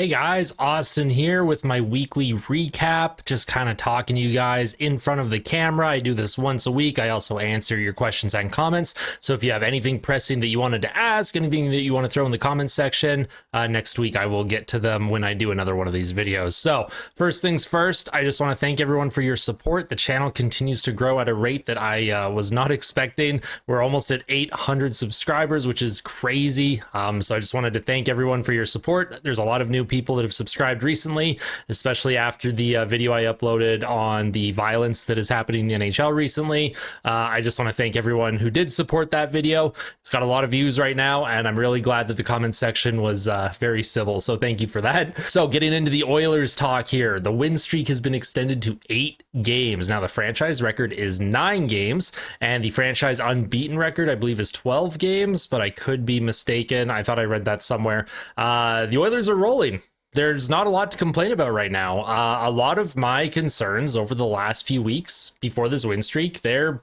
Hey guys, Austin here with my weekly recap, just kind of talking to you guys in front of the camera. I do this once a week. I also answer your questions and comments. So if you have anything pressing that you wanted to ask, anything that you want to throw in the comments section, next week I will get to them when I do another one of these videos. So first things first, I just want to thank everyone for your support. The channel continues to grow at a rate that I was not expecting. We're almost at 800 subscribers, which is crazy. So I just wanted to thank everyone for your support. There's a lot of new people that have subscribed recently, especially after the video I uploaded on the violence that is happening in the NHL recently. I just want to thank everyone who did support that video. It's got a lot of views right now, and I'm really glad that the comment section was very civil, so thank you for that. So getting into the Oilers talk here, the win streak has been extended to 8 games. Now the franchise record is 9 games, and the franchise unbeaten record, I believe, is 12 games, but I could be mistaken. I thought I read that somewhere. The Oilers are rolling. There's not a lot to complain about right now. A lot of my concerns over the last few weeks before this win streak, they're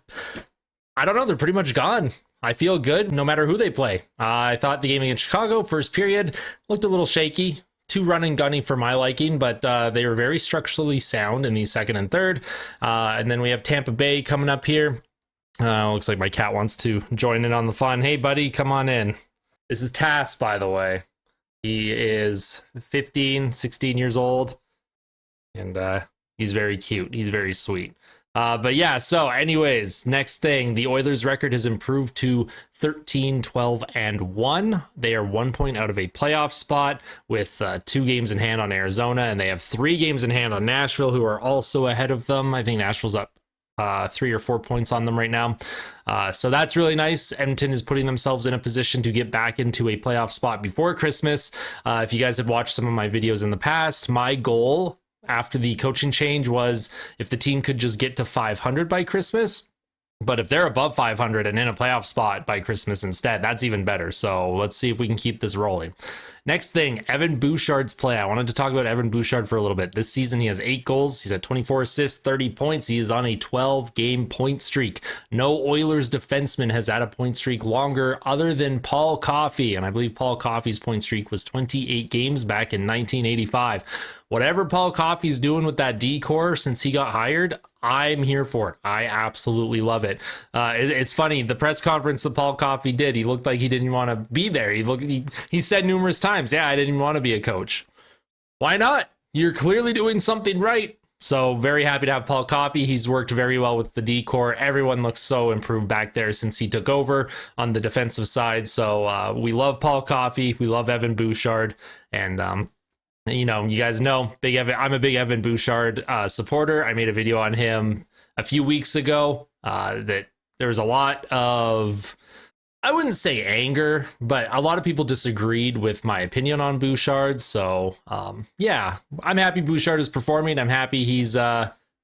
pretty much gone. I feel good no matter who they play. I thought the game against Chicago, first period, looked a little shaky. Too run and gunny for my liking, but they were very structurally sound in the second and third. And then we have Tampa Bay coming up here. Looks like my cat wants to join in on the fun. Hey, buddy, come on in. This is Tass, by the way. He is 16 years old, and he's very cute. He's very sweet. But yeah, so anyways, next thing, the Oilers record has improved to 13-12-1. They are 1 point out of a playoff spot with 2 games in hand on Arizona, and they have 3 games in hand on Nashville, who are also ahead of them. I think Nashville's up 3 or 4 points on them right now. So that's really nice. Edmonton is putting themselves in a position to get back into a playoff spot before Christmas. If you guys had watched some of my videos in the past, my goal after the coaching change was if the team could just get to 500 by Christmas. But if they're above 500 and in a playoff spot by Christmas instead, that's even better. So let's see if we can keep this rolling. Next thing, Evan Bouchard's play. I wanted to talk about Evan Bouchard for a little bit. This season, he has 8 goals. He's at 24 assists, 30 points. He is on a 12-game point streak. No Oilers defenseman has had a point streak longer other than Paul Coffey. And I believe Paul Coffey's point streak was 28 games back in 1985. Whatever Paul Coffey's doing with that D-core since he got hired, I'm here for it. I absolutely love it. It's funny, the press conference that Paul Coffey did, he looked like he didn't want to be there. He said numerous times, yeah, I didn't even want to be a coach. Why not? You're clearly doing something right. So very happy to have Paul Coffey. He's worked very well with the D-core. Everyone looks so improved back there since he took over on the defensive side. So we love Paul Coffey. We love Evan Bouchard. And you know, you guys know, I'm a big Evan Bouchard supporter. I made a video on him a few weeks ago that there was a lot of, I wouldn't say anger, but a lot of people disagreed with my opinion on Bouchard. So yeah, I'm happy Bouchard is performing. I'm happy he's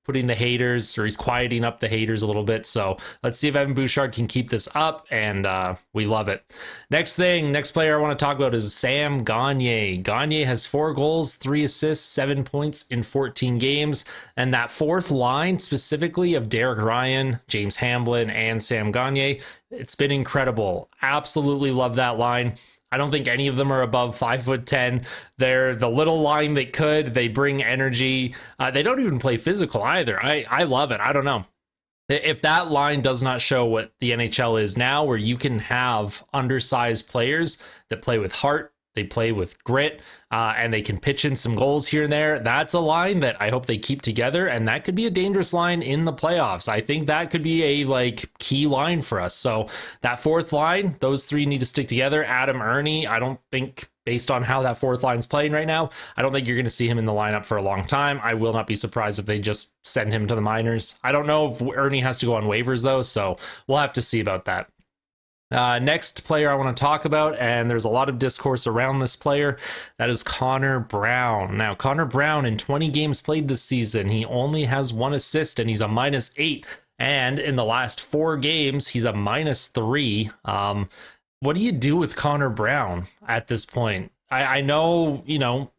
putting the haters, or he's quieting up the haters a little bit. So let's see if Evan Bouchard can keep this up, and we love it. Next player I want to talk about is Sam Gagner. Gagner has 4 goals, 3 assists, 7 points in 14 games. And that fourth line specifically of Derek Ryan, James Hamblin, and Sam Gagner, it's been incredible. Absolutely love that line. I don't think any of them are above 5'10". They're the little line that could. They bring energy. They don't even play physical either. I love it. I don't know. If that line does not show what the NHL is now, where you can have undersized players that play with heart, they play with grit, and they can pitch in some goals here and there. That's a line that I hope they keep together, and that could be a dangerous line in the playoffs. I think that could be a key line for us. So that fourth line, those 3 need to stick together. Adam Ernie, I don't think, based on how that fourth line's playing right now, I don't think you're going to see him in the lineup for a long time. I will not be surprised if they just send him to the minors. I don't know if Ernie has to go on waivers though, so we'll have to see about that. Next player I want to talk about, and there's a lot of discourse around this player, that is Connor Brown. Now, Connor Brown, in 20 games played this season, he only has 1 assist, and he's a -8. And in the last 4 games, he's a -3. What do you do with Connor Brown at this point? I know, you know,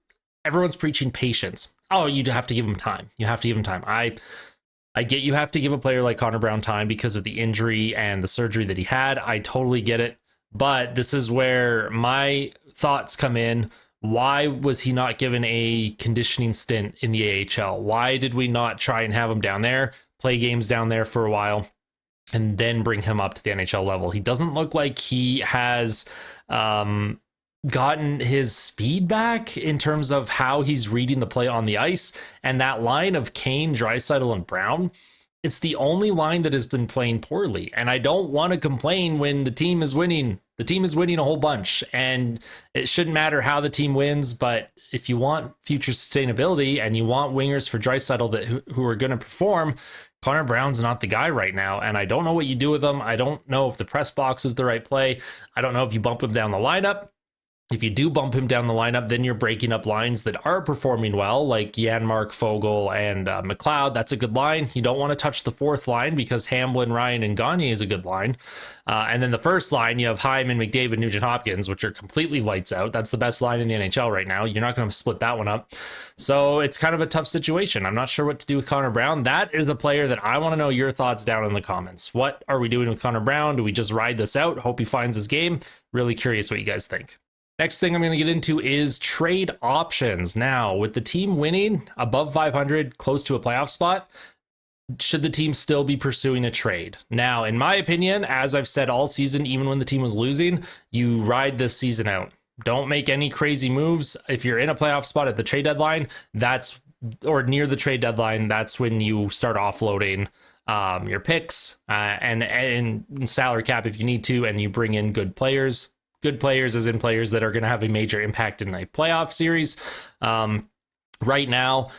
everyone's preaching patience. Oh, you have to give him time. You have to give him time. I get you have to give a player like Connor Brown time because of the injury and the surgery that he had. I totally get it. But this is where my thoughts come in. Why was he not given a conditioning stint in the AHL? Why did we not try and have him down there, play games down there for a while, and then bring him up to the NHL level? He doesn't look like he has gotten his speed back in terms of how he's reading the play on the ice. And that line of Kane, Draisaitl, and Brown, it's the only line that has been playing poorly. And I don't want to complain when the team is winning. The team is winning a whole bunch, and it shouldn't matter how the team wins. But if you want future sustainability and you want wingers for Draisaitl who are going to perform, Connor Brown's not the guy right now. And I don't know what you do with him. I don't know if the press box is the right play. I don't know if you bump him down the lineup. If you do bump him down the lineup, then you're breaking up lines that are performing well, like Janmark, Fogel, and McLeod. That's a good line. You don't want to touch the fourth line because Hamblin, Ryan, and Gagner is a good line. And then the first line, you have Hyman, McDavid, Nugent-Hopkins, which are completely lights out. That's the best line in the NHL right now. You're not going to split that one up. So it's kind of a tough situation. I'm not sure what to do with Connor Brown. That is a player that I want to know your thoughts down in the comments. What are we doing with Connor Brown? Do we just ride this out? Hope he finds his game. Really curious what you guys think. Next thing I'm going to get into is trade options. Now, with the team winning above 500, close to a playoff spot, should the team still be pursuing a trade? Now, in my opinion, as I've said all season, even when the team was losing, you ride this season out. Don't make any crazy moves. If you're in a playoff spot at the trade deadline, or near the trade deadline, that's when you start offloading your picks and salary cap if you need to, and you bring in good players. Good players as in players that are going to have a major impact in a playoff series. Right now,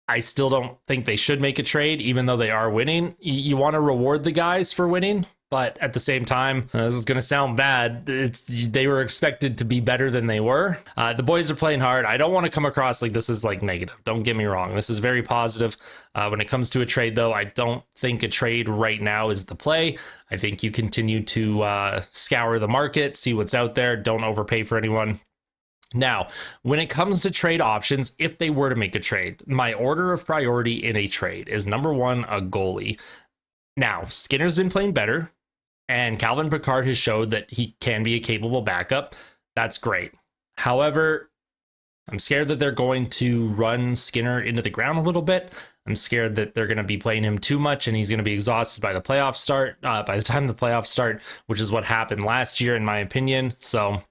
I still don't think they should make a trade, even though they are winning. You want to reward the guys for winning, but at the same time, this is going to sound bad. They were expected to be better than they were. The boys are playing hard. I don't want to come across like this is like negative. Don't get me wrong. This is very positive. When it comes to a trade, though, I don't think a trade right now is the play. I think you continue to scour the market, see what's out there. Don't overpay for anyone. Now, when it comes to trade options, if they were to make a trade, my order of priority in a trade is number one, a goalie. Now, Skinner's been playing better, and Calvin Pickard has showed that he can be a capable backup. That's great. However, I'm scared that they're going to run Skinner into the ground a little bit. I'm scared that they're going to be playing him too much, and he's going to be exhausted by the playoffs start. By the time the playoffs start, which is what happened last year, in my opinion. So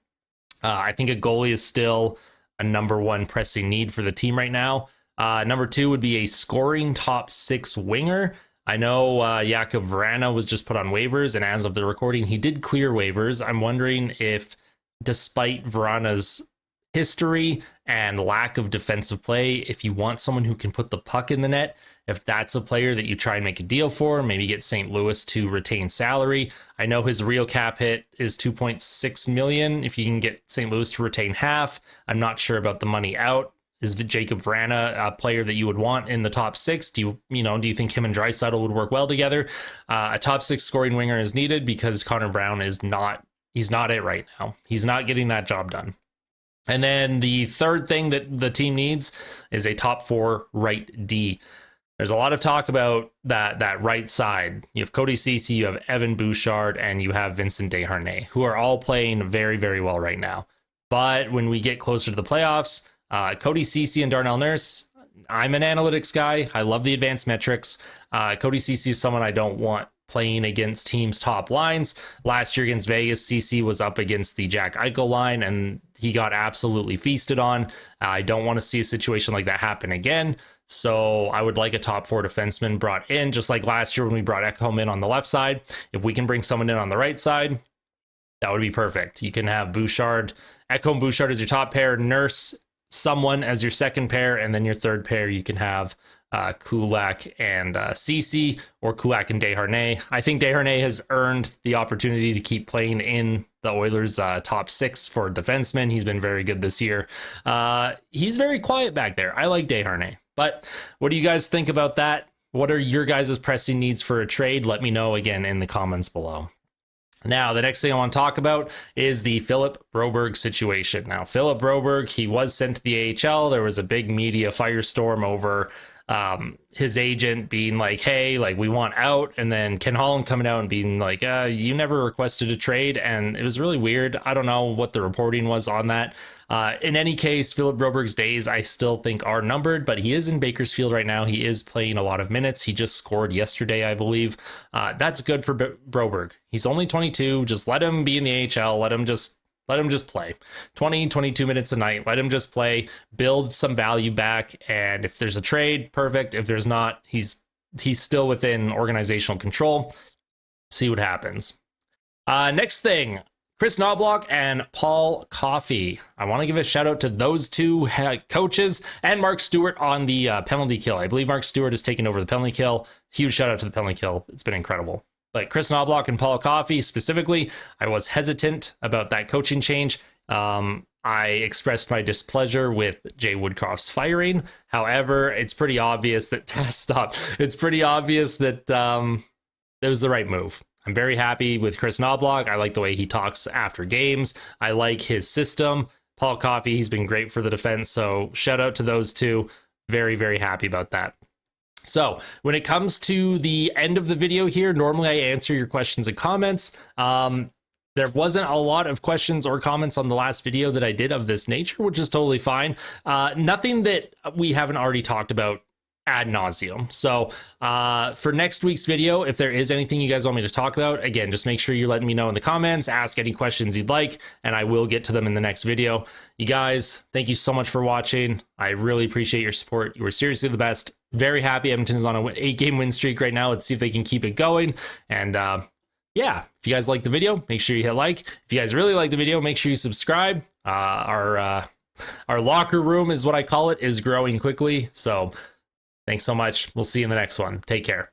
I think a goalie is still a number one pressing need for the team right now. Number two would be a scoring top six winger. I know Jakub Vrana was just put on waivers, and as of the recording, he did clear waivers. I'm wondering if, despite Vrana's history and lack of defensive play, if you want someone who can put the puck in the net, if that's a player that you try and make a deal for, maybe get St. Louis to retain salary. I know his real cap hit is $2.6 million. If you can get St. Louis to retain half, I'm not sure about the money out. Is Jakub Vrana a player that you would want in the top six? Do you think him and Draisaitl would work well together? A top six scoring winger is needed because Connor Brown he's not it right now. He's not getting that job done. And then the third thing that the team needs is a top four right D. There's a lot of talk about that right side. You have Cody Ceci, you have Evan Bouchard, and you have Vincent Desharnais, who are all playing very, very well right now. But when we get closer to the playoffs, Cody Ceci and Darnell Nurse, I'm an analytics guy. I love the advanced metrics. Cody Ceci is someone I don't want playing against teams' top lines. Last year against Vegas, Ceci was up against the Jack Eichel line, and he got absolutely feasted on. I don't want to see a situation like that happen again. So I would like a top four defenseman brought in, just like last year when we brought Ekholm in on the left side. If we can bring someone in on the right side, that would be perfect. You can have Bouchard, Ekholm Bouchard as your top pair, Nurse someone as your second pair, and then your third pair you can have Kulak and Ceci, or Kulak and Desharnais. I think Desharnais has earned the opportunity to keep playing in the Oilers' top six for defensemen. He's been very good this year. He's very quiet back there. I like Desharnais. But what do you guys think about that? What are your guys' pressing needs for a trade? Let me know again in the comments below. Now, the next thing I want to talk about is the Philip Broberg situation. Now, Philip Broberg, he was sent to the AHL. There was a big media firestorm over his agent being like, hey, like, we want out, and then Ken Holland coming out and being like, you never requested a trade. And it was really weird. I don't know what the reporting was on that. In any case, Philip Broberg's days, I still think, are numbered, but he is in Bakersfield right now. He is playing a lot of minutes. He just scored yesterday, I believe. That's good for Broberg. He's only 22. Just let him be in the AHL. Let him just play 20, 22 minutes a night. Let him just play, build some value back. And if there's a trade, perfect. If there's not, he's still within organizational control. See what happens. Next thing, Chris Knoblauch and Paul Coffey. I want to give a shout out to those two coaches and Mark Stewart on the penalty kill. I believe Mark Stewart has taken over the penalty kill. Huge shout out to the penalty kill. It's been incredible. But Chris Knoblauch and Paul Coffey specifically, I was hesitant about that coaching change. I expressed my displeasure with Jay Woodcroft's firing. However, it's pretty obvious that It's pretty obvious that it was the right move. I'm very happy with Chris Knoblauch. I like the way he talks after games. I like his system. Paul Coffey, he's been great for the defense. So shout out to those two. Very, very happy about that. So when it comes to the end of the video here, normally I answer your questions and comments. There wasn't a lot of questions or comments on the last video that I did of this nature, which is totally fine. Nothing that we haven't already talked about ad nauseum. So for next week's video, if there is anything you guys want me to talk about, again, just make sure you're letting me know in the comments, ask any questions you'd like, and I will get to them in the next video. You guys, thank you so much for watching. I really appreciate your support. You were seriously the best. Very happy Edmonton is on an 8-game win streak right now. Let's see if they can keep it going. And yeah, if you guys like the video, make sure you hit like. If you guys really like the video, make sure you subscribe. Our locker room is what I call it, is growing quickly. So thanks so much. We'll see you in the next one. Take care.